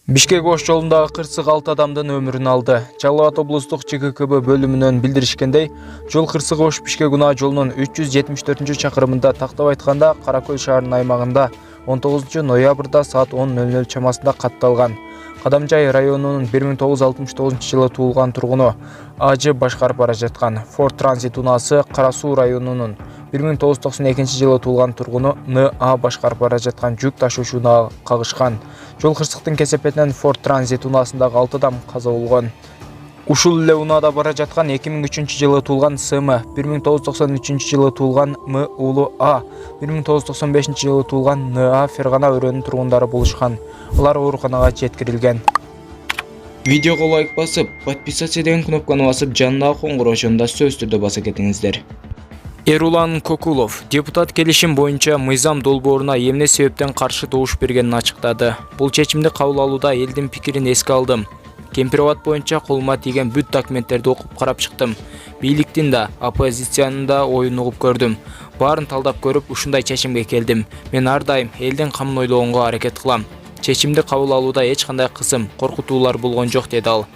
Бишкек ош жолундагы кырсык 6 адамдын өмүрүн алды. Жалал Абад облустук ЖКХБ бөлүмүнөн билдиришкендей, жол кырсык ош Бишкек унаа жолунун 374-чакырымында, тактап айтканда Кара Көл шаарынын аймагында 19 ноябрда саат 10:00 чамасында катталган. Кадамжай районунун 1969 жылы туулган тургуну АЖ башкарып бара жаткан. Ford Transit унаасы Кара Суу районунун 1992 жылы туулган тургуну НА башкарып бара жаткан жүк ташуучу унаага кагышкан. Жол кырсыктын кесепетинен Ford Transit унаасындагы 6 адам каза болгон. Ушул эле унаада бара жаткан 2003 жылы туулган СМ, 1993 жылы туулган М уулу А, 1995 жылы туулган НА Фергана өрөөнүнүн тургундары болушкан. Алар ооруканага жеткирилген. Видеого лайк басып, подписаться деген кнопканы басып, жанындагы коңгуроочуну да сөзсүз түрдө баса кетиңиздер. Эрулан Кокулов депутат келишим боюнча мыйзам долбооруна эмне себептен каршы добуш бергенин ачыктады. Бул чечимди кабыл алууда элдин пикирин эске алдым. Кемпирабад боюнча колума тийген бүт документтерди окуп карап чыктым. Бийликтин да, оппозициянын да оюн угуп көрдүм. Баарын талдап көрүп, ушундай чечимге келдим. Мен ар дайым элдин камын ойлогонго аракет кылам. Чечимди кабыл алууда эч кандай кысым, коркутуулар болгон жок, деди ал.